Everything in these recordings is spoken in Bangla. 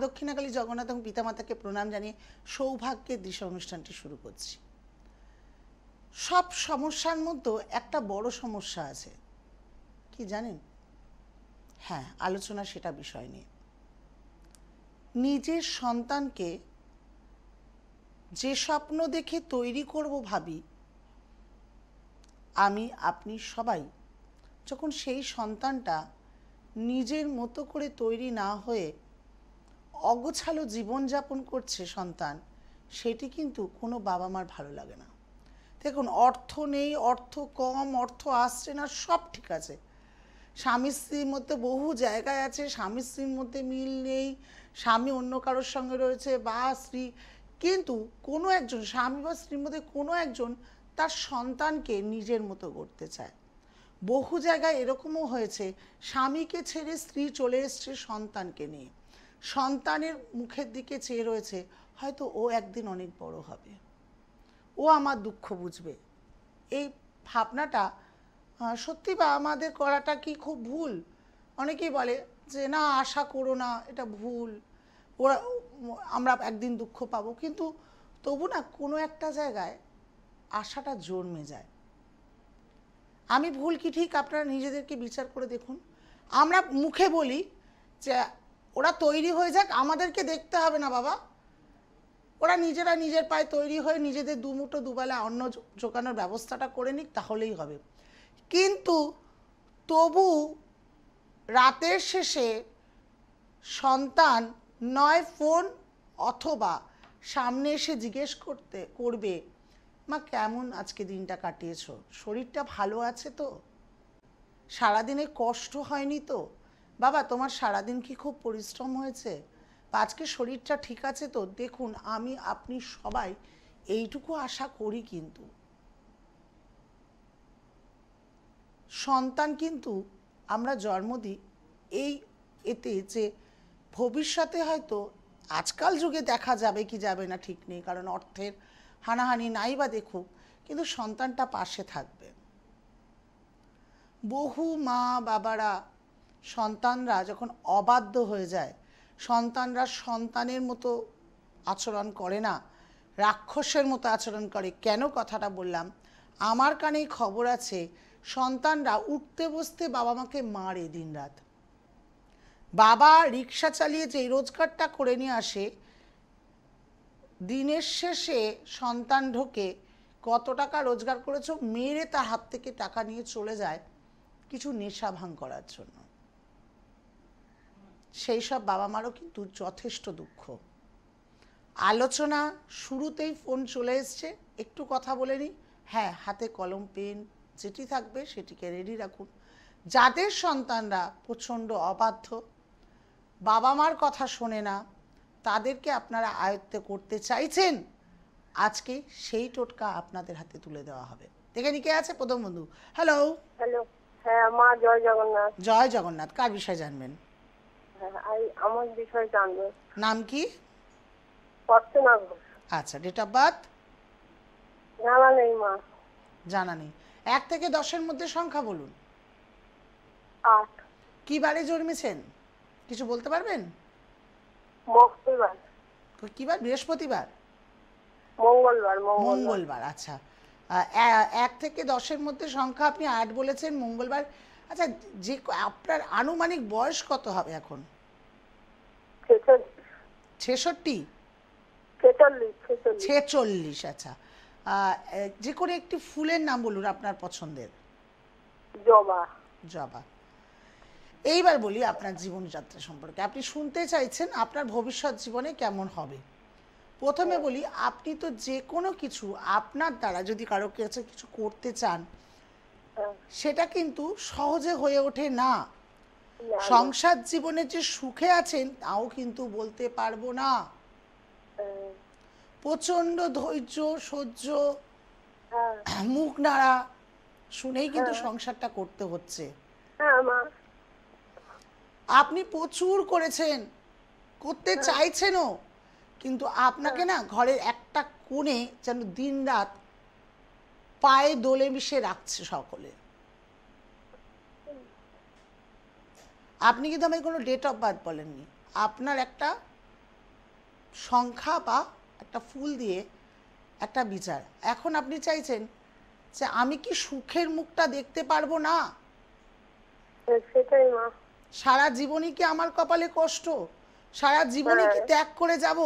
দক্ষিণাকালী জগন্নাথ এবং পিতামাতাকে প্রণাম জানিয়ে সৌভাগ্যের দিশা অনুষ্ঠানটি শুরু করছি। সব সমস্যার মধ্যে একটা বড় সমস্যা আছে, কি জানেন? হ্যাঁ, আলোচনা সেটা বিষয় নিয়ে। নিজের সন্তানকে যে স্বপ্ন দেখে তৈরি করব ভাবি, আমি আপনি সবাই, যখন সেই সন্তানটা নিজের মতো করে তৈরি না হয়ে অগোছালো জীবনযাপন করছে সন্তান, সেটি কিন্তু কোনো বাবা মার ভালো লাগে না। দেখুন, অর্থ নেই, অর্থ কম, অর্থ আসছে না, সব ঠিক আছে, স্বামী স্ত্রীর মধ্যে বহু জায়গায় আছে, স্বামী স্ত্রীর মধ্যে মিল নেই, স্বামী অন্য কারোর সঙ্গে রয়েছে বা স্ত্রী, কিন্তু কোনো একজন স্বামী বা স্ত্রীর মধ্যে কোনো একজন তার সন্তানকে নিজের মতো করতে চায়। বহু জায়গায় এরকমও হয়েছে, স্বামীকে ছেড়ে স্ত্রী চলে এসছে সন্তানকে নিয়ে, সন্তানের মুখের দিকে চেয়ে রয়েছে হয়তো ও একদিন অনেক বড় হবে, ও আমার দুঃখ বুঝবে। এই ভাবনাটা সত্যি বা আমাদের করাটা কি খুব ভুল? অনেকেই বলে যে না, আশা করো না, এটা ভুল, ওরা আমরা একদিন দুঃখ পাবো, কিন্তু তবু না কোনো একটা জায়গায় আশাটা জন্মে যায়। আমি ভুল কি ঠিক আপনারা নিজেদেরকে বিচার করে দেখুন। আমরা মুখে বলি যে ওরা তৈরি হয়ে যাক, আমাদেরকে দেখতে হবে না বাবা, ওরা নিজেরা নিজের পায়ে তৈরি হয়ে নিজেদের দুমুঠো দুবেলা অন্ন জোগানোর ব্যবস্থাটা করে নিক, তাহলেই হবে। কিন্তু তবু রাতের শেষে সন্তান নয় ফোন অথবা সামনে এসে জিজ্ঞেস করবে, মা কেমন আজকে দিনটা কাটিয়েছো, শরীরটা ভালো আছে তো, সারাদিনে কষ্ট হয়নি তো, বাবা তোমার সারাদিন কি খুব পরিশ্রম হয়েছে, আজকে শরীরটা ঠিক আছে তো। দেখুন, আমি আপনি সবাই এইটুকু আশা করি, কিন্তু সন্তান কিন্তু আমরা জন্ম দিই এতে যে ভবিষ্যতে হয়তো আজকাল যুগে দেখা যাবে কি যাবে না ঠিক নেই, কারণ অর্থের হানাহানি নাই বা দেখুক, কিন্তু সন্তানটা পাশে থাকবে। বহু মা বাবারা সন্তানরা যখন অবাধ্য হয়ে যায়, সন্তানরা সন্তানের মতো আচরণ করে না, রাক্ষসের মতো আচরণ করে। কেন কথাটা বললাম? আমার কানেই খবর আছে, সন্তানরা উঠতে বসতে বাবা মাকে মারে দিনরাত। বাবা রিক্সা চালিয়ে যে রোজগারটা করে নিয়ে আসে, দিনের শেষে সন্তান ঢোকে, কত টাকা রোজগার করেছো, মেরে তার হাত থেকে টাকা নিয়ে চলে যায় কিছু নেশা ভাঙ করার জন্য। সেই সব বাবা মারও কিন্তু যথেষ্ট দুঃখ। আলোচনা শুরুতেই ফোন চলে এসছে, একটু কথা বলে নিই। হ্যাঁ, হাতে কলম পেন যেটি থাকবে সেটিকে রেডি রাখুন। যাদের সন্তানরা প্রচণ্ড অবাধ্য, বাবা মার কথা শোনে না, তাদেরকে আপনারা আয়ত্তে করতে চাইছেন, আজকে সেই টোটকা আপনাদের হাতে তুলে দেওয়া হবে। দেখে নি কে আছে প্রথম বন্ধু। হ্যালো। হ্যালো, হ্যাঁ মা, জয় জগন্নাথ। জয় জগন্নাথ। কার বিষয় জানবেন? আমার বিষয় জানবো। নাম কি? অর্চনা ঘোষ। আচ্ছা, ডেট অফ বার্থ? জানা নেই মা। জানা নেই। 1 থেকে 10-এর মধ্যে সংখ্যা বলুন। 8। কি বারে জন্মেছেন কিছু বলতে পারবেন? মঙ্গলবার। কি বার? বৃহস্পতিবার? মঙ্গলবার। মঙ্গলবার। আচ্ছা, 1 থেকে 10-এর মধ্যে সংখ্যা আপনি 8 বলেছেন, মঙ্গলবার। আচ্ছা, যে আপনার আনুমানিক বয়স কত হবে এখন? 46। 46। আচ্ছা, যে কোনো একটি ফুলের নাম বলুন আপনার পছন্দের। জবা। জবা। এইবার বলি আপনার জীবনযাত্রা সম্পর্কে। আপনি শুনতে চাইছেন আপনার ভবিষ্যৎ জীবনে কেমন হবে। প্রথমে বলি, আপনি তো যে কোনো কিছু আপনার দ্বারা যদি কারো কাছে কিছু করতে চান, সেটা কিন্তু সহজে হয়ে ওঠে না। সংসার জীবনে যে সুখে আছেন তাও কিন্তু বলতে পারবো না। প্রচন্ড ধৈর্য সহ্য, মুখ নাড়া শুনেই কিন্তু সংসারটা করতে হচ্ছে। আপনি প্রচুর করেছেন, করতে চাইছেনও, কিন্তু আপনাকে না ঘরের একটা কোণে যেন দিন রাত পায়ে দোলে মিশে রাখছে সকলে। আপনি কিন্তু আমাকে কোনো ডেট অফ বার্থ বলেননি, আপনার একটা সংখ্যা বা একটা ফুল দিয়ে একটা বিচার। এখন আপনি চাইছেন যে আমি কি সুখের মুখটা দেখতে পারবো না? সেটাই মা। সারা জীবনই কি আমার কপালে কষ্ট? সারা জীবনই কি ত্যাগ করে যাব?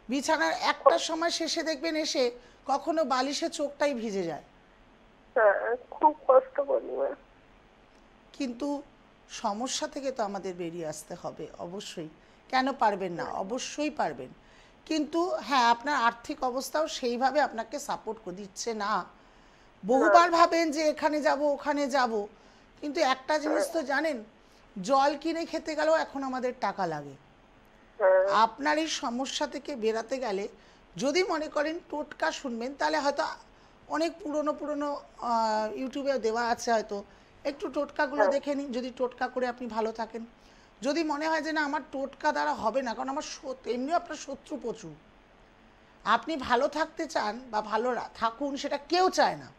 বিছানার একটা সময় শেষে দেখবেন এসে কখনো বালিশে চোখটাই ভিজে যায়। খুব কষ্ট করি মা। কিন্তু সমস্যা থেকে তো আমাদের বেরিয়ে আসতে হবে অবশ্যই। কেন পারবেন না? অবশ্যই পারবেন। কিন্তু হ্যাঁ, আপনার আর্থিক অবস্থাও সেইভাবে আপনাকে সাপোর্ট দিচ্ছে না। বহুবার ভাবেন যে এখানে যাব ওখানে যাব, কিন্তু একটা জিনিস তো জানেন, জল কিনে খেতে গেলেও এখন আমাদের টাকা লাগে। আপনার এই সমস্যা থেকে বেরাতে গেলে যদি মনে করেন টোটকা শুনবেন, তাহলে হয়তো অনেক পুরনো পুরনো ইউটিউবে দেওয়া আছে, হয়তো একটু টোটকাগুলো দেখে নিন, যদি টোটকা করে আপনি ভালো থাকেন। যদি মনে হয় যে না আমার টোটকা দ্বারা হবে না, কারণ আমার এমনিও আপনার শত্রু প্রচুর, আপনি ভালো থাকতে চান বা ভালো থাকুন, সেটা কেউ চায় না।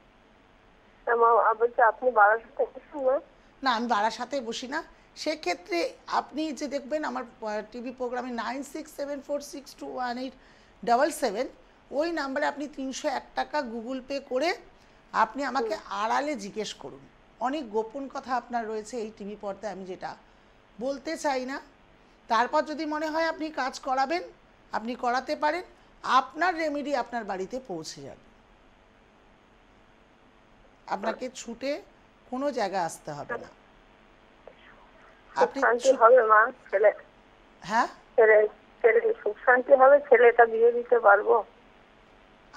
আপনি বারাসাতে বসুন না? না, আমি বারাসাতে বসি না। সেক্ষেত্রে আপনি যে দেখবেন আমার টিভি প্রোগ্রামে 9674621877, ওই নাম্বারে আপনি 301 টাকা গুগল পে করে আপনি আমাকে আড়ালে জিজ্ঞেস করুন। অনেক গোপন কথা আপনার রয়েছে এই টিভি পর্দায়, আমি যেটা বলতে চাই না। তারপর যদি মনে হয় আপনি কাজ করাবেন, আপনি করাতে পারেন, আপনার রেমেডি আপনার বাড়িতে পৌঁছে যাবে। আপনাকে ছুটে কোনো জায়গায় আসতে হবে না। আপনি হবে মা, ছেলে, হ্যাঁ ছেলে সুখ শান্তি হবে, ছেলেটা বিয়ে দিতে পারবো?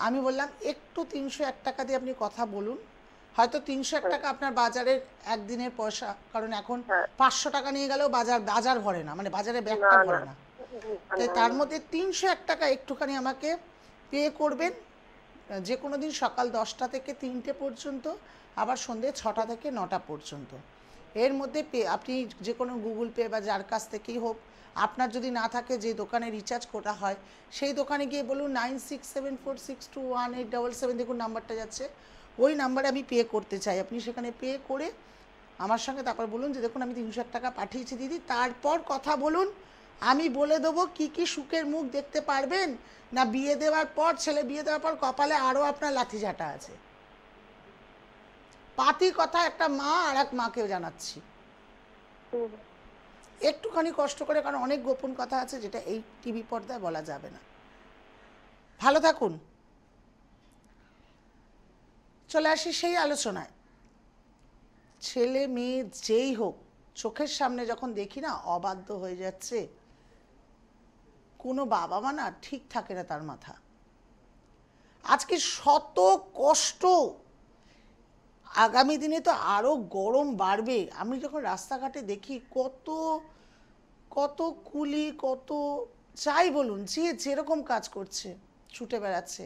আমি বললাম একটু 301 টাকা দিয়ে আপনি কথা বলুন। হয়তো 301 টাকা আপনার বাজারের একদিনের পয়সা, কারণ এখন 500 টাকা নিয়ে গেলেও বাজার ভরে না, মানে বাজারে ব্যাগটা ভরে না। তাই তার মধ্যে 301 টাকা একটুখানি আমাকে পে করবেন, যে কোনো দিন সকাল 10টা থেকে 3টে পর্যন্ত, আবার সন্ধ্যে 6টা থেকে 9টা পর্যন্ত। এর মধ্যে আপনি যে কোনো গুগল পে বা যার কাছ থেকেই হোক, আপনার যদি না থাকে যে দোকানে রিচার্জ করা হয় সেই দোকানে গিয়ে বলুন 9674621877, দেখুন নাম্বারটা যাচ্ছে, ওই নাম্বারে আমি পে করতে চাই। আপনি সেখানে পে করে আমার সঙ্গে তারপর বলুন যে দেখুন আমি 301 টাকা পাঠিয়েছি দিদি, তারপর কথা বলুন। আমি বলে দেবো কি কি সুখের মুখ দেখতে পারবেন, না বিয়ে দেওয়ার পর, ছেলে বিয়ে দেওয়ার পর কপালে আরও আপনার লাঠিঝাঁটা আছে। পাতি কথা একটা মা আর এক মাকেও জানাচ্ছি, একটুখানি কষ্ট করে, কারণ অনেক গোপন কথা আছে যেটা এই টিভি পর্দায় বলা যাবে না। ভালো থাকুন। চলে আসি সেই আলোচনায়। ছেলে মেয়ে যেই হোক, চোখের সামনে যখন দেখি না অবাধ্য হয়ে যাচ্ছে, কোনো বাবা মা না ঠিক থাকে না তার মাথা। আজকে শত কষ্ট, আগামী দিনে তো আরও গরম বাড়বে। আমি যখন রাস্তাঘাটে দেখি কত কত কুলি, কত যাই বলুন, যে যেরকম কাজ করছে, ছুটে বেড়াচ্ছে,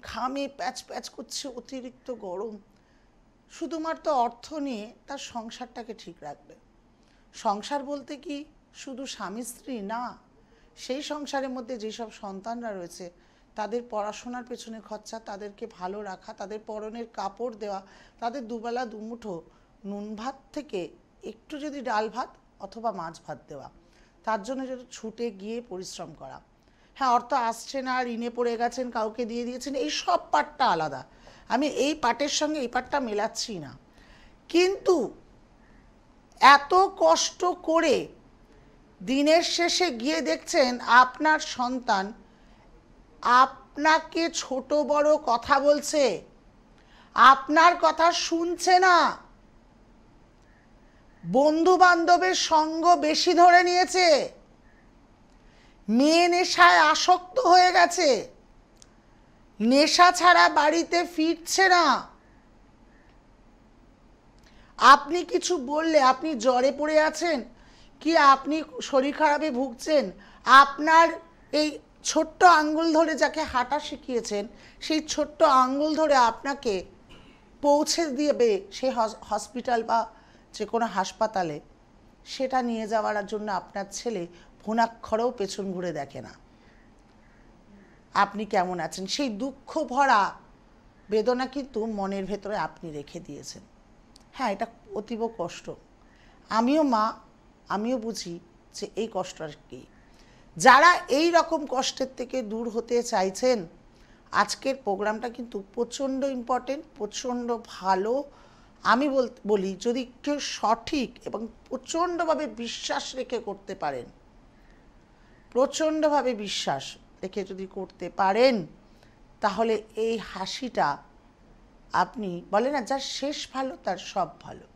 ঘামে প্যাচ প্যাচ করছে, অতিরিক্ত গরম, শুধুমাত্র অর্থ নিয়ে তার সংসারটাকে ঠিক রাখবে। সংসার বলতে কি শুধু স্বামী স্ত্রী না, সেই সংসারের মধ্যে যেসব সন্তানরা রয়েছে তাদের পড়াশোনার পেছনে খরচা, তাদেরকে ভালো রাখা, তাদের পরনের কাপড় দেওয়া, তাদের দুবেলা দুমুঠো নুন ভাত থেকে একটু যদি ডাল ভাত অথবা মাছ ভাত দেওয়া, তার জন্য যদি ছুটে গিয়ে পরিশ্রম করা। হ্যাঁ, অর্থ আসছে না, ঋণে পড়ে গেছেন, কাউকে দিয়ে দিয়েছেন, এই সব পার্টটা আলাদা, আমি এই পার্টের সঙ্গে এই পার্টটা মেলাচ্ছি না। কিন্তু এত কষ্ট করে দিনের শেষে গিয়ে দেখছেন আপনার সন্তান আপনাকে ছোট বড় কথা বলছে, আপনার কথা শুনছে না, বন্ধু বান্ধবের সঙ্গ বেশি ধরে নিয়েছে, মেয়ে নেশায় আসক্ত হয়ে গেছে, নেশা ছাড়া বাড়িতে ফিরছে না। আপনি কিছু বললে আপনি জ্বরে পড়ে আছেন কি, আপনি শরীর খারাপে ভুগছেন, আপনার এই ছোট্ট আঙ্গুল ধরে যাকে হাঁটা শিখিয়েছেন, সেই ছোট্ট আঙ্গুল ধরে আপনাকে পৌঁছে দিবে সেই হসপিটাল বা যে কোনো হাসপাতালে, সেটা নিয়ে যাওয়ার জন্য আপনার ছেলে ভুনাক্ষরেও পেছন ঘুরে দেখে না। আপনি কেমন আছেন সেই দুঃখ ভরা বেদনা কিন্তু মনের ভেতরে আপনি রেখে দিয়েছেন। হ্যাঁ, এটা অতীব কষ্ট। আমিও মা, আমিও বুঝি যে এই কষ্টটা কী। যারা এই রকম কষ্টের থেকে দূর হতে চাইছেন, আজকের প্রোগ্রামটা কিন্তু প্রচণ্ড ইম্পর্টেন্ট, প্রচণ্ড ভালো। আমি বলি যদি কেউ সঠিক এবং প্রচণ্ডভাবে বিশ্বাস রেখে করতে পারেন, প্রচণ্ডভাবে বিশ্বাস রেখে যদি করতে পারেন, তাহলে এই হাসিটা আপনি বলে না যার শেষ ভালো তার সব ভালো,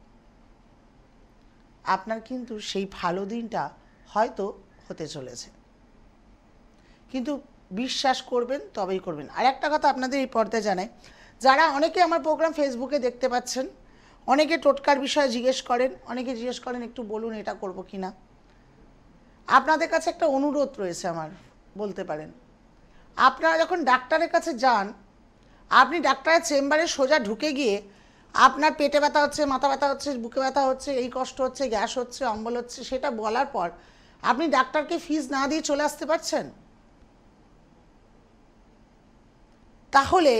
আপনার কিন্তু সেই ভালো দিনটা হয়তো হতে চলেছে। কিন্তু বিশ্বাস করবেন, তবেই করবেন। আর একটা কথা আপনাদের এই পর্দায় জানাই, যারা অনেকে আমার প্রোগ্রাম ফেসবুকে দেখতে পাচ্ছেন, অনেকে টোটকার বিষয়ে জিজ্ঞেস করেন, অনেকে জিজ্ঞেস করেন একটু বলুন এটা করব কি না। আপনাদের কাছে একটা অনুরোধ রয়েছে আমার, বলতে পারেন। আপনারা যখন ডাক্তারের কাছে যান, আপনি ডাক্তারের চেম্বারে সোজা ঢুকে গিয়ে আপনার পেটে ব্যথা হচ্ছে, মাথা ব্যথা হচ্ছে, বুকে ব্যথা হচ্ছে, এই কষ্ট হচ্ছে, গ্যাস হচ্ছে, অম্বল হচ্ছে, সেটা বলার পর আপনি ডাক্তারকে ফিস না দিয়ে চলে আসতে পারছেন? তাহলে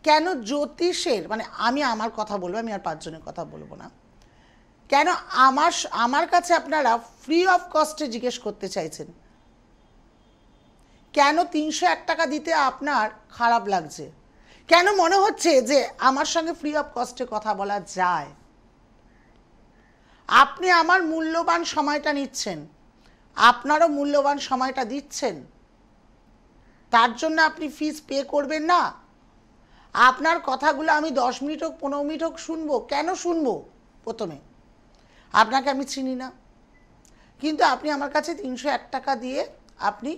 কেন জ্যোতিষের, মানে আমি আমার কথা বলবো, আমি আর পাঁচজনের কথা বলবো না, কেন আমার কাছে আপনারা ফ্রি অফ কস্টে জিজ্ঞেস করতে চাইছেন? কেন 301 টাকা দিতে আপনার খারাপ লাগছে? কেন মনে হচ্ছে যে আমার সঙ্গে ফ্রি অফ কস্টে কথা বলা যায়? আপনি আমার মূল্যবান সময়টা নিচ্ছেন, আপনারও মূল্যবান সময়টা দিচ্ছেন, তার জন্য আপনি ফিস পে করবেন না? আপনার কথাগুলো আমি 10 মিনিট হোক 15 মিনিট হোক শুনবো। কেন শুনবো? প্রথমে আপনাকে আমি চিনি না, কিন্তু আপনি আমার কাছে 301 টাকা দিয়ে আপনি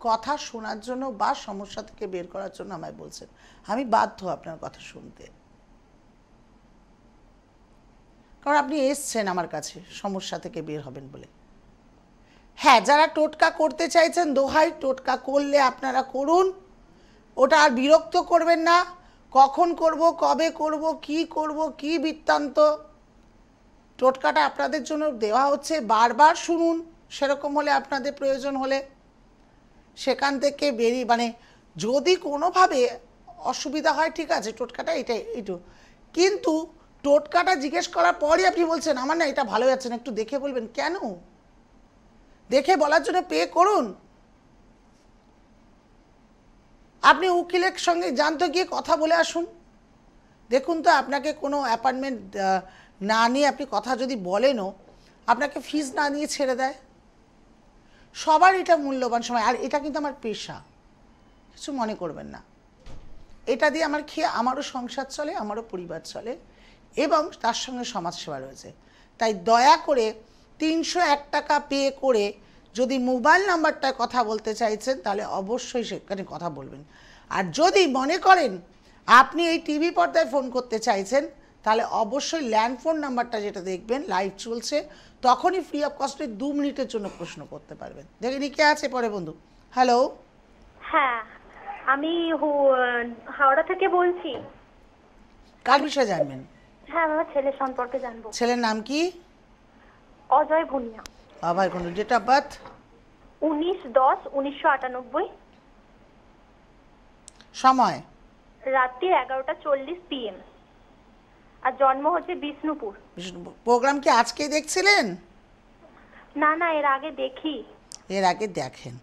কথা শোনার জন্য বা সমস্যা থেকে বের করার জন্য আমায় বলছেন। আমি বাধ্য আপনার কথা শুনতে, কারণ আপনি এসছেন আমার কাছে সমস্যা থেকে বের হবেন বলে। হ্যাঁ, যারা টোটকা করতে চাইছেন, দোহাই, টোটকা করলে আপনারা করুন, ওটা আর বিরক্ত করবেন না। কখন করব, কবে করব, কি বৃত্তান্ত, টোটকাটা আপনাদের জন্য দেওয়া হচ্ছে, বারবার শুনুন। সেরকম হলে আপনাদের প্রয়োজন হলে সেখান থেকে বেরিয়ে, মানে যদি কোনোভাবে অসুবিধা হয় ঠিক আছে, টোটকাটা এটাই একটু, কিন্তু টোটকাটা জিজ্ঞেস করার পরই আপনি বলছেন আমার না এটা ভালো যাচ্ছে না, একটু দেখে বলবেন। কেন? দেখে বলার জন্য পে করুন। আপনি উকিলের সঙ্গে জানতে গিয়ে কথা বলে আসুন। দেখুন তো, আপনাকে কোনো অ্যাপয়েন্টমেন্ট না নিয়ে আপনি কথা যদি বলেনও, আপনাকে ফিস না নিয়ে ছেড়ে দেয়। সবার এটা মূল্যবান সময়, আর এটা কিন্তু আমার পেশা, কিছু মনে করবেন না। এটা দিয়ে আমার খেয়ে আমারও সংসার চলে, আমারও পরিবার চলে, এবং তার সঙ্গে সমাজসেবা রয়েছে। তাই দয়া করে 301 টাকা পে করে যদি মোবাইল নাম্বারটায় কথা বলতে চাইছেন, তাহলে অবশ্যই সেখানে কথা বলবেন। আর যদি মনে করেন আপনি এই টিভি পর্দায় ফোন করতে চাইছেন, তাহলে অবশ্যই ল্যান্ড ফোন নাম্বারটা যেটা দেখবেন লাইভ চলছে, তখনই ফ্রি অফ কস্টে 2 মিনিটের জন্য প্রশ্ন করতে পারবেন। দেখে নি কে আছে পরে বন্ধু। হ্যালো, হ্যাঁ, আমি হাওড়া থেকে বলছি। কার বিষয়ে জানবেন? হ্যাঁ, আমার ছেলের সম্পর্কে জানবো। ছেলের নাম কি? অজয় ভুনিয়া। বাবার কোনো ডেট অফ বার্থ? 19/10/1998। সময়? রাত্রি 11:40 PM। আর জন্ম হচ্ছে বিষ্ণুপুর। প্রোগ্রাম কি আজকেই দেখছিলেন? না না, এর আগে দেখি। এর আগে দেখেন?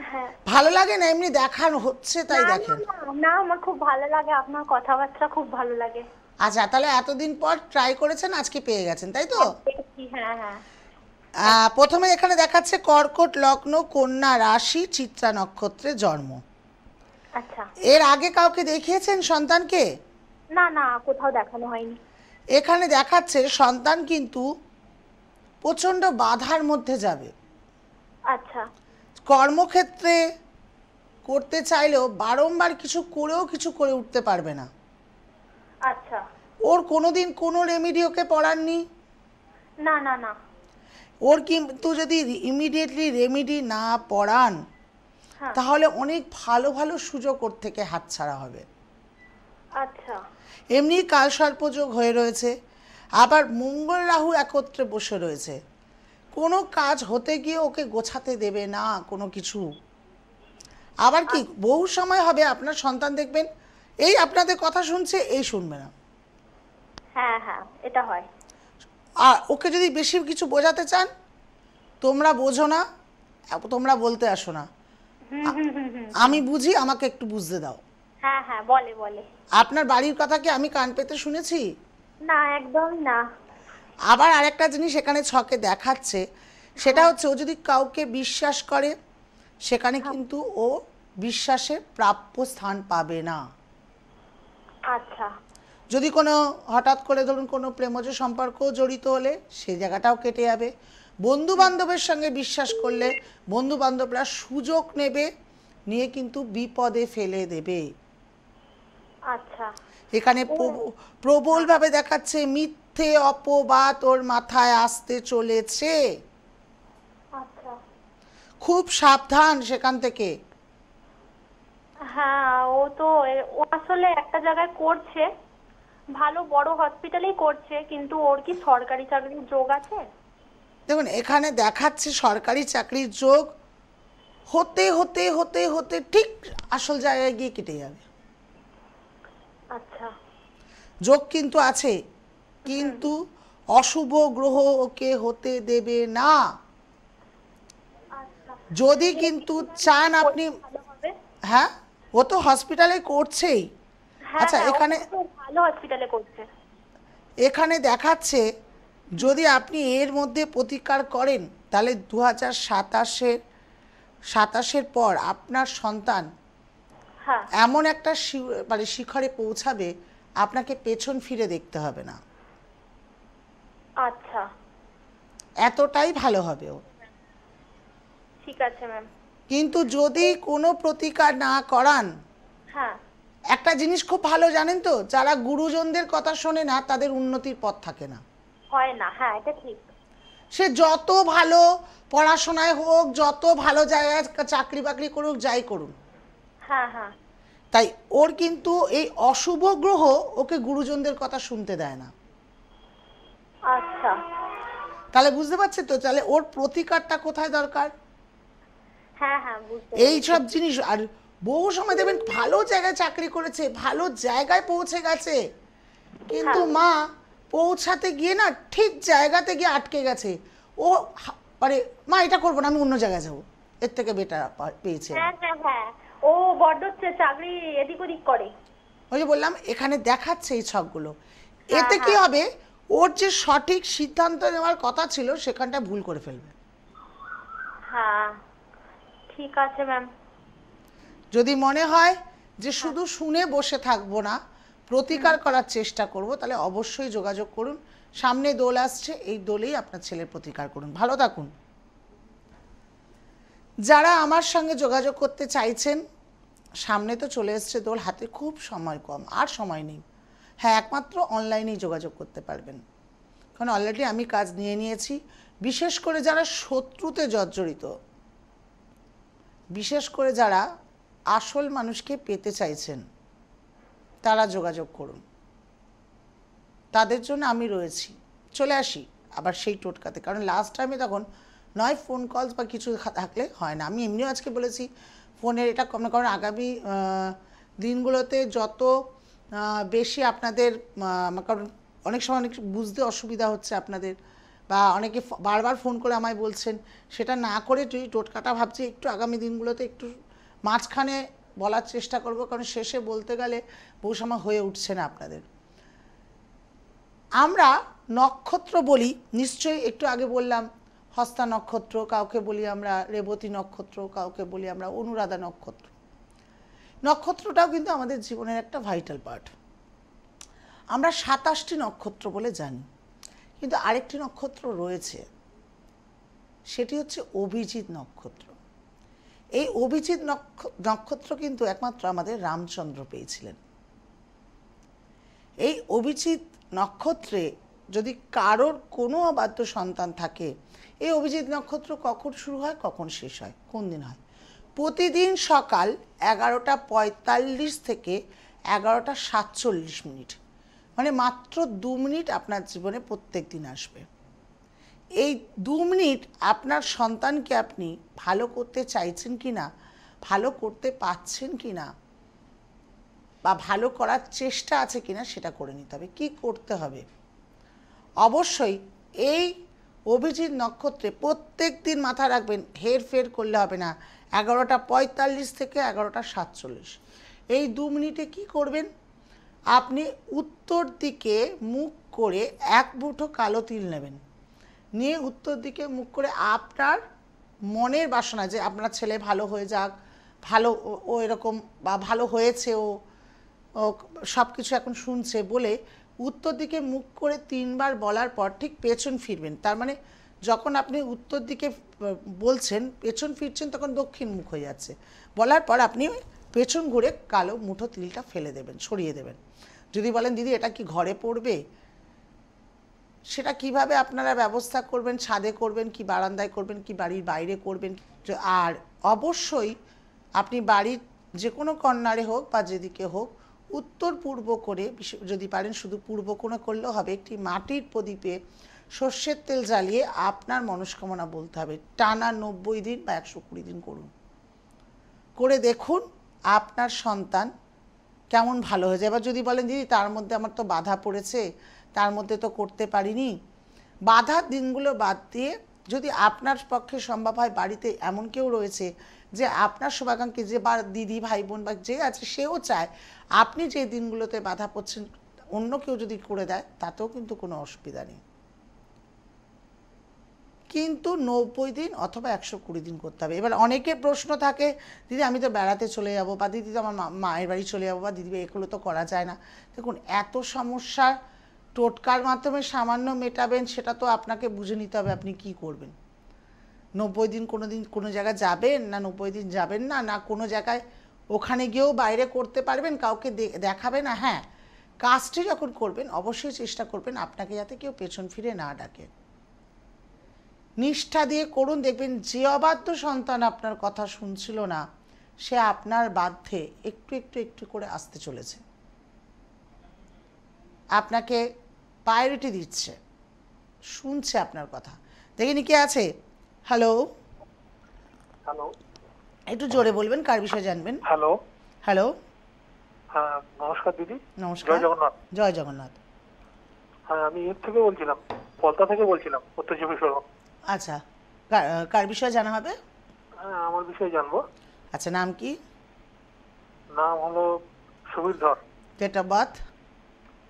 হ্যাঁ। ভালো লাগে না এমনি দেখানো হচ্ছে তাই দেখেন? না, আমার খুব ভালো লাগে, আপনার কথাবার্তা খুব ভালো লাগে। আচ্ছা, তাহলে এতদিন পর ট্রাই করেছেন, আজকে পেয়ে গেছেন, তাই তো? হ্যাঁ হ্যাঁ। প্রথমে এখানে দেখাচ্ছে কর্কট লগ্ন, কন্যা রাশি, চিত্রা নক্ষত্রে জন্ম। আচ্ছা। এর আগে কাউকে দেখিয়েছেন সন্তানকে? না না, কোথাও দেখানো হয়নি। এখানে দেখাচ্ছে সন্তান কিন্তু প্রচণ্ড বাধার মধ্যে যাবে। আচ্ছা। কর্মক্ষেত্রে করতে চাইলেও বারংবার কিছু করে উঠতে পারবে না। আচ্ছা। ওর কোনোদিন কোনো রেমেডি ওকে পড়াননি? না না না। ওর কিন্তু যদি ইমিডিয়েটলি রেমেডি না পড়ান, তাহলে অনেক ভালো ভালো সুযোগ ওর থেকে হাতছাড়া হবে। আচ্ছা। এমনি কালসর্পযোগ হয়ে রয়েছে, আবার মঙ্গল রাহু একত্রে বসে রয়েছে। কোনো কাজ হতে গিয়ে ওকে গোছাতে দেবে না কোনো কিছু। আবার কি বহু সময় হবে আপনার সন্তান দেখবেন এই আপনাদের কথা শুনছে, এই শুনবে না। হ্যাঁ হ্যাঁ, এটা হয়। আর ওকে যদি বেশি কিছু বোঝাতে চান, তোমরা বোঝো না, তোমরা বলতে আসো না, আমি বুঝি, আমাকে একটু বুঝতে দাও। হ্যাঁ হ্যাঁ, বলে বলে। আপনার বাড়ির কথা কি আমি কান পেতে শুনেছি? না, একদমই না। আবার আরেকটা জিনিস এখানে ছকে দেখাচ্ছে, সেটা হচ্ছে ও যদি কাউকে বিশ্বাস করে সেখানে কিন্তু ও বিশ্বাসের প্রাপ্য স্থান পাবে না। আচ্ছা যদি কোনো হঠাৎ করে ধরুন কোনো প্রেমজ সম্পর্ক জড়িত হলে সেই জায়গাটাও কেটে যাবে। বন্ধু বান্ধবের সঙ্গে বিশ্বাস করলে বন্ধু বান্ধবরা সুযোগ নেবে, নিয়ে কিন্তু বিপদে ফেলে দেবে। আচ্ছা এখানে প্রবলভাবে দেখাচ্ছে মিথ্যে অপবাদ ওর মাথায় আসতে চলেছে, আচ্ছা। খুব সাবধান সেখান থেকে। হ্যাঁ, ও আসলে একটা জায়গায় করছে, ভালো বড় হসপিটালেই করছে, কিন্তু ওর কি সরকারি চাকরির যোগ আছে? দেখুন এখানে দেখাচ্ছে সরকারি চাকরির যোগ হতে হতে হতে হতে ঠিক আসল জায়গায় গিয়ে কেটে যাবে। আচ্ছা যোগ কিন্তু আছে, কিন্তু অশুভ গ্রহ ওকে হতে দেবে না। আচ্ছা। যদি কিন্তু চান আপনি, ভালো হবে। হ্যাঁ ও তো হসপিটালে করছেই। হ্যাঁ আচ্ছা হ্যাঁ, ও এখানে তো ভালো হসপিটালে করছে। এখানে দেখাচ্ছে যদি আপনি এর মধ্যে প্রতিকার করেন তাহলে 2027-এর পর আপনার সন্তান হ্যাঁ এমন একটা মানে শিখরে পৌঁছাবে আপনাকে পেছন ফিরে দেখতে হবে না, আচ্ছা এতটাই ভালো হবে ও। ঠিক আছে ম্যাম। কিন্তু যদি কোনো প্রতিকার না করান, হ্যাঁ একটা জিনিস খুব ভালো জানেন তো, যারা গুরুজনদের কথা শোনে না তাদের উন্নতির পথ থাকে না। হয় না, হ্যাঁ এটা ঠিক। সে যত ভালো পড়াশোনায় হোক, যত ভালো জায়গায় চাকরি বাকরি করুক, যাই করুন, হ্যাঁ হ্যাঁ তাই ওর কিন্তু এই অশুভ গ্রহ ওকে গুরুজনদের কথা শুনতে দেয় না। আচ্ছা তাহলে বুঝতে পারছেন তো, তাহলে ওর প্রতিকারটা কোথায় দরকার? হ্যাঁ হ্যাঁ, বুঝতে এই সব জিনিস। আর বহু সময় দেখবেন ভালো জায়গায় চাকরি করেছে, ভালো জায়গায় পৌঁছে গেছে, কিন্তু মা পৌঁছাতে গিয়ে না ঠিক জায়গাতে গিয়ে আটকে গেছে। ও মানে মা এটা করবো না, আমি অন্য জায়গায় যাবো, এর থেকে বেটার পেয়েছে। হ্যাঁ হ্যাঁ হ্যাঁ, ও বড্ড চাকরি এদিক ওদিক করে। ওই যে বললাম এখানে দেখাচ্ছে এই ছকগুলো, এতে কি হবে ওর যে সঠিক সিদ্ধান্ত নেওয়ার কথা ছিল সেখানটা ভুল করে ফেলবে। হ্যাঁ ঠিক আছে ম্যাম। যদি মনে হয় যে শুধু শুনে বসে থাকবো না, প্রতিকার করার চেষ্টা করব, তাহলে অবশ্যই যোগাযোগ করুন। সামনে দোল আসছে, এই দোলেই আপনার ছেলের প্রতিকার করুন। ভালো থাকুন। যারা আমার সঙ্গে যোগাযোগ করতে চাইছেন, সামনে তো চলে এসছে দোল, হাতে খুব সময় কম, আর সময় নেই। হ্যাঁ, একমাত্র অনলাইনেই যোগাযোগ করতে পারবেন, কারণ অলরেডি আমি কাজ নিয়ে নিয়েছি। বিশেষ করে যারা শত্রুতে জর্জরিত, বিশেষ করে যারা আসল মানুষকে পেতে চাইছেন, তারা যোগাযোগ করুন, তাদের জন্য আমি রয়েছি। চলে আসি আবার সেই টোটকাতে, কারণ লাস্ট টাইমে তখন নয় ফোন কলস বা কিছু থাকলে হয় না। আমি এমনিও আজকে বলেছি ফোনের এটা কম না, কারণ আগামী দিনগুলোতে যত বেশি আপনাদের, কারণ অনেক সময় অনেক বুঝতে অসুবিধা হচ্ছে আপনাদের, বা অনেকে বারবার ফোন করে আমায় বলছেন, সেটা না করে তুই টোটকাটা ভাবছি একটু আগামী দিনগুলোতে একটু মাঝখানে বলার চেষ্টা করব, কারণ শেষে বলতে গেলে বহু সময় হয়ে উঠছে না আপনাদের। আমরা নক্ষত্র বলি নিশ্চয়ই, একটু আগে বললাম হস্তা নক্ষত্র, কাউকে বলি আমরা রেবতী নক্ষত্র, কাউকে বলি আমরা অনুরাধা নক্ষত্র। নক্ষত্রটাও কিন্তু আমাদের জীবনের একটা ভাইটাল পার্ট। আমরা 27টি নক্ষত্র বলে জানি, কিন্তু আরেকটি নক্ষত্র রয়েছে, সেটি হচ্ছে অভিজিৎ নক্ষত্র। এই অভিজিৎ নক্ষত্র কিন্তু একমাত্র আমাদের রামচন্দ্র পেয়েছিলেন। এই অভিজিৎ নক্ষত্রে যদি কারোর কোনো অবাধ্য সন্তান থাকে, এই অভিজিৎ নক্ষত্র কখন শুরু হয়, কখন শেষ হয়, কোন দিন হয়? প্রতিদিন সকাল 11:45 থেকে 11:47, মানে মাত্র 2 মিনিট আপনার জীবনে প্রত্যেক দিন আসবে। এই 2 মিনিট আপনার সন্তানকে আপনি ভালো করতে চাইছেন কি না, ভালো করতে পারছেন কি না, বা ভালো করার চেষ্টা আছে কিনা সেটা করে নিতে হবে। কি করতে হবে? অবশ্যই এই অভিজিৎ নক্ষত্রে প্রত্যেক দিন মাথায় রাখবেন, হেরফের করলে হবে না। 11:45 থেকে 11:47 এই 2 মিনিটে কি করবেন, আপনি উত্তর দিকে মুখ করে 1 মুঠো কালো তিল নেবেন, নিয়ে উত্তর দিকে মুখ করে আপনার মনের বাসনা যে আপনার ছেলে ভালো হয়ে যাক, ভালো ও এরকম বা ভালো হয়েছে, ও সব কিছু এখন শুনছে বলে উত্তর দিকে মুখ করে 3 বার বলার পর ঠিক পেছন ফিরবেন। তার মানে যখন আপনি উত্তর দিকে বলছেন পেছন ফিরছেন তখন দক্ষিণ মুখ হয়ে যাচ্ছে। বলার পর আপনি পেছন ঘুরে কালো মুঠো তিলটা ফেলে দেবেন, সরিয়ে দেবেন। যদি বলেন দিদি এটা কি ঘরে পড়বে, সেটা কিভাবে আপনারা ব্যবস্থা করবেন, ছাদে করবেন কি বারান্দায় করবেন কি বাড়ির বাইরে করবেন। আর অবশ্যই আপনি বাড়ির যে কোনো কর্নারে হোক বা যেদিকে হোক উত্তর পূর্ব করে, যদি পারেন শুধু পূর্ব কোণে করলেও হবে, একটি মাটির প্রদীপে সর্ষের তেল জ্বালিয়ে আপনার মনস্কামনা বলতে হবে। টানা 90 দিন বা 120 দিন করুন, করে দেখুন আপনার সন্তান কেমন ভালো হয়ে যায়। এবার যদি বলেন দিদি তার মধ্যে আমার তো বাধা পড়েছে, তার মধ্যে তো করতে পারিনি, বাধার দিনগুলো বাদ দিয়ে যদি আপনার পক্ষে সম্ভব হয়, বাড়িতে এমন কেউ রয়েছে যে আপনার শুভাকাঙ্ক্ষী, যে বা দিদি ভাই বোন বা যে আছে সেও চায় আপনি যে দিনগুলোতে বাধা পড়ছেন অন্য কেউ যদি করে দেয় তাতেও কিন্তু কোনো অসুবিধা নেই, কিন্তু 90 দিন অথবা 120 দিন করতে হবে। এবার অনেকের প্রশ্ন থাকে দিদি আমি তো বেড়াতে চলে যাব, বা দিদি তো আমার মায়ের বাড়ি চলে যাবো, বা দিদি এগুলো তো করা যায় না। দেখুন এত সমস্যার টোটকার মাধ্যমে সামান্য মেটাবেন সেটা তো আপনাকে বুঝে নিতে হবে আপনি কি করবেন। 90 দিন কোনো জায়গায় যাবেন না, 90 দিন যাবেন না, না কোনো জায়গায় ওখানে গিয়েও বাইরে করতে পারবেন, কাউকে দেখাবে না। হ্যাঁ, কাজটি যখন করবেন অবশ্যই চেষ্টা করবেন আপনাকে যাতে কেউ পেছন ফিরে না ডাকে। নিষ্ঠা দিয়ে করুন, দেখবেন যে অবাধ্য সন্তান আপনার কথা শুনছিল না সে আপনার বাধ্যে একটু একটু একটু করে আসতে চলেছে, আপনাকে প্রায়োরিটি দিচ্ছে, শুনছে আপনার কথা। দেখিনি কে আছে? হ্যালো হ্যালো, একটু জোরে বলবেন, কার বিষয়ে জানবেন? হ্যালো হ্যালো, হ্যাঁ নমস্কার দিদি। নমস্কার। জয় জগন্নাথ। জয় জগন্নাথ। হ্যাঁ আমি এর থেকে বলছিলাম, পলতা থেকে বলছিলাম, উত্তর চব্বিশ পরগনা। আচ্ছা, কার বিষয়ে জানা হবে? হ্যাঁ আমার বিষয়ে জানবো। আচ্ছা, নাম কি? নাম হলো Subir Dhar. Date of birth?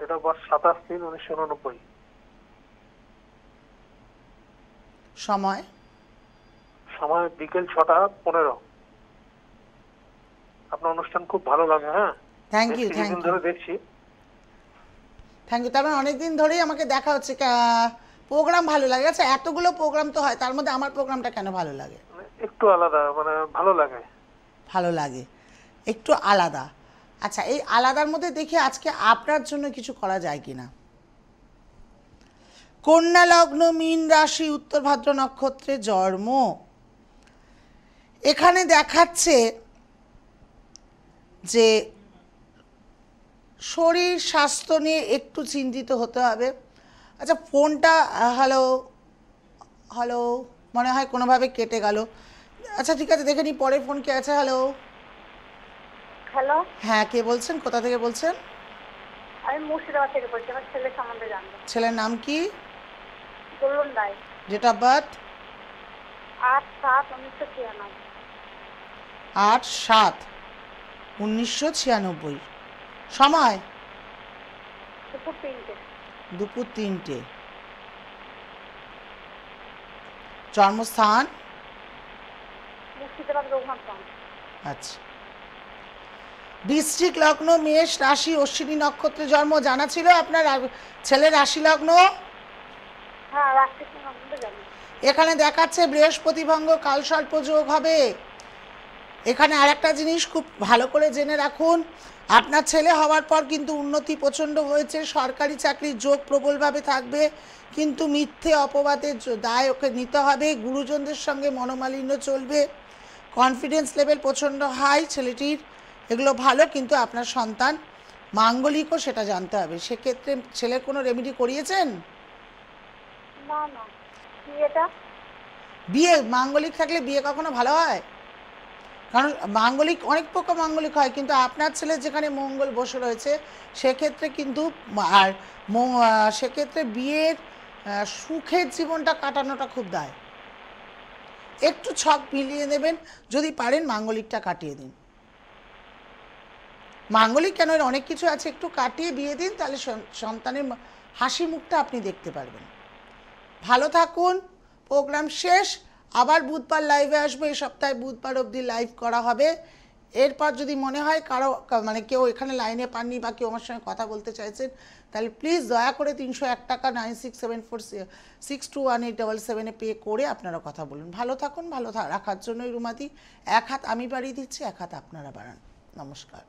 এটা বার্থ 27/3/1989। সময়? সময় বিকেল 6:15। আপনার অনুষ্ঠান খুব ভালো লাগে। হ্যাঁ থ্যাংক ইউ, কিছুদিন ধরে দেখছি। Thank you. তার মানে অনেকদিন ধরেই আমাকে দেখা হচ্ছে, প্রোগ্রাম ভালো লাগে। আচ্ছা, এতগুলো প্রোগ্রাম তো হয়, তার মধ্যে আমার প্রোগ্রামটা কেন ভালো লাগে? একটু আলাদা, মানে ভালো লাগে। ভালো লাগে, একটু আলাদা। আচ্ছা, এই আলাদার মধ্যে দেখি আজকে আপনার জন্য কিছু করা যায় কি না। কন্যা লগ্ন, মীন রাশি, উত্তর ভাদ্র নক্ষত্রে জন্ম। এখানে দেখাচ্ছে যে শরীর স্বাস্থ্য নিয়ে একটু চিন্তিত হতে হবে। আচ্ছা, ফোনটা হ্যালো হ্যালো মনে হয় কোনোভাবে কেটে গেল। আচ্ছা ঠিক আছে, দেখে নি পরের ফোন কে আছে। হ্যালো, হ্যালো, হ্যাঁ কে বলছেন, কোথা থেকে বলছেন? আমি মুর্শিদাবাদ থেকে বলছি। আমার ছেলের সম্বন্ধে জানবো। ছেলের নাম কি? বলুন রায়। Date of birth? 8/7/1996। 8/7/1996। সময়? দুপুর 3টে। দুপুর 3টে। জন্মস্থান? মুর্শিদাবাদ রঘুনাথগঞ্জ। আচ্ছা, বৃশ্চিক লগ্ন, মেষ রাশি, অশ্বিনী নক্ষত্রে জন্ম। জানা ছিল আপনার ছেলের রাশি লগ্ন? হ্যাঁ, রাত্রি সম্বন্ধে জানি। এখানে দেখাচ্ছে বৃহস্পতিভঙ্গ, কালসর্প যোগ হবে। এখানে আরেকটা জিনিস খুব ভালো করে জেনে রাখুন, আপনার ছেলে হওয়ার পর কিন্তু উন্নতি প্রচণ্ড হয়েছে, সরকারি চাকরির যোগ প্রবলভাবে থাকবে, কিন্তু মিথ্যে অপবাদের দায় ওকে নিতে হবে। গুরুজনদের সঙ্গে মনোমালিন্য চলবে, কনফিডেন্স লেভেল প্রচণ্ড হাই ছেলেটির, এগুলো ভালো। কিন্তু আপনার সন্তান মাঙ্গলিকও সেটা জানতে হবে। সেক্ষেত্রে ছেলের কোনো রেমেডি করিয়েছেন? না না, কি এটা? বিয়ে মাঙ্গলিক থাকলে বিয়ে কখনো ভালো হয়? কারণ মাঙ্গলিক অনেক প্রকার মাঙ্গলিক হয়, কিন্তু আপনার ছেলে যেখানে মঙ্গল বসে রয়েছে সেক্ষেত্রে কিন্তু, আর সেক্ষেত্রে বিয়ের সুখের জীবনটা কাটানোটা খুব দায়। একটু ছক মিলিয়ে নেবেন, যদি পারেন মাঙ্গলিকটা কাটিয়ে দিন। মাঙ্গলিক কেন, অনেক কিছু আছে, একটু কাটিয়ে বিয়ে দিন, তাহলে সন্তানের হাসি মুখটা আপনি দেখতে পারবেন। ভালো থাকুন। প্রোগ্রাম শেষ, আবার বুধবার লাইভে আসবো। এই সপ্তাহে বুধবার অবধি লাইভ করা হবে। এরপর যদি মনে হয় কারো মানে কেউ এখানে লাইনে পাননি বা কেউ আমার সঙ্গে কথা বলতে চাইছেন, তাহলে প্লিজ দয়া করে 301 টাকা 9674621877 পে করে আপনারা কথা বলুন। ভালো থাকুন। ভালো রাখার জন্যই রুমাদি। এক হাত আমি বাড়িয়ে দিচ্ছি, এক হাত আপনারা বাড়ান। নমস্কার।